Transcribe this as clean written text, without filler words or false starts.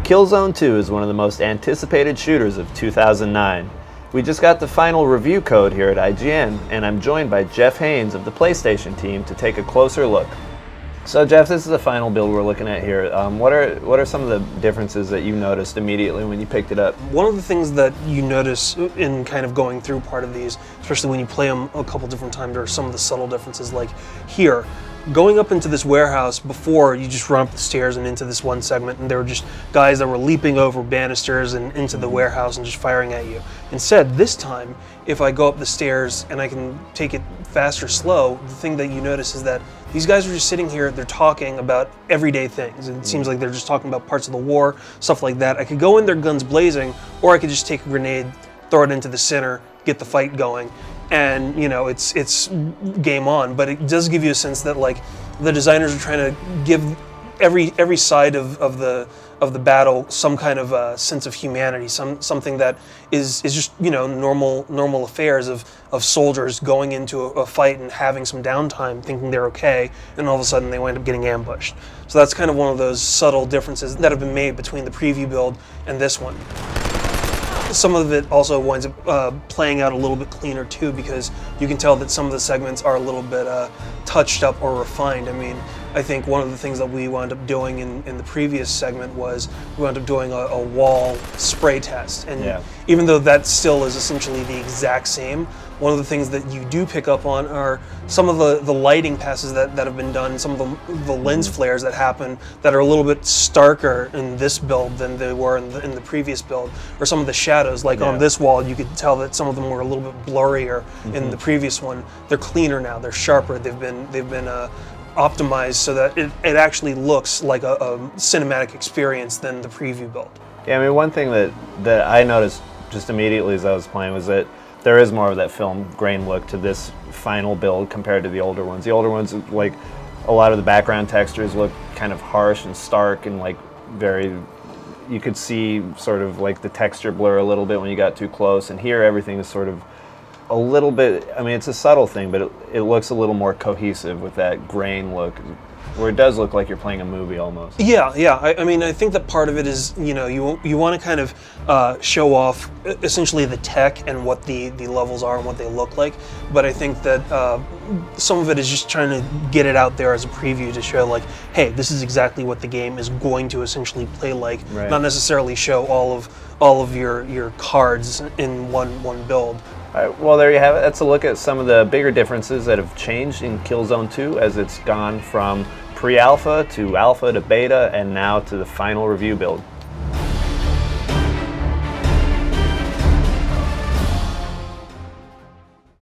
Killzone 2 is one of the most anticipated shooters of 2009. We just got the final review code here at IGN, and I'm joined by Jeff Haynes of the PlayStation team to take a closer look. So Jeff, this is the final build we're looking at here. What are some of the differences that you noticed immediately when you picked it up? One of the things that you notice in kind of going through part of these, especially when you play them a couple different times, are some of the subtle differences. Like here, going up into this warehouse, before you just run up the stairs and into this one segment, and there were just guys that were leaping over banisters and into the warehouse and just firing at you. Instead, this time, if I go up the stairs and I can take it fast or slow, the thing that you notice is that these guys are just sitting here, they're talking about everyday things. It seems like they're just talking about parts of the war, stuff like that. I could go in there guns blazing, or I could just take a grenade, throw it into the center, get the fight going, and you know, it's game on. But it does give you a sense that like the designers are trying to give every side of the battle some kind of sense of humanity, something that is just, you know, normal affairs of soldiers going into a fight and having some downtime, thinking they're okay, and all of a sudden they wind up getting ambushed. So that's kind of one of those subtle differences that have been made between the preview build and this one. Some of it also winds up playing out a little bit cleaner too, because you can tell that some of the segments are a little bit touched up or refined. I mean, I think one of the things that we wound up doing in the previous segment was we wound up doing a wall spray test. And even though that still is essentially the exact same, one of the things that you do pick up on are some of the lighting passes that have been done, some of the lens flares that happen that are a little bit starker in this build than they were in the previous build, or some of the shadows. Like on this wall, you could tell that some of them were a little bit blurrier in the previous one. They're cleaner now, they're sharper, they've been optimized so that it actually looks like a cinematic experience than the preview build. Yeah, I mean, one thing that I noticed just immediately as I was playing was that there is more of that film grain look to this final build compared to the older ones. The older ones, like, a lot of the background textures look kind of harsh and stark and like very, you could see sort of like the texture blur a little bit when you got too close, and here everything is sort of a little bit, I mean, it's a subtle thing, but it looks a little more cohesive with that grain look, where it does look like you're playing a movie almost. Yeah. I mean, I think that part of it is, you know, you want to kind of show off essentially the tech and what the levels are and what they look like. But I think that some of it is just trying to get it out there as a preview to show like, hey, this is exactly what the game is going to essentially play like. Right. Not necessarily show all of your cards in one build. All right, well, there you have it. That's a look at some of the bigger differences that have changed in Killzone 2 as it's gone from pre-alpha to alpha to beta and now to the final review build.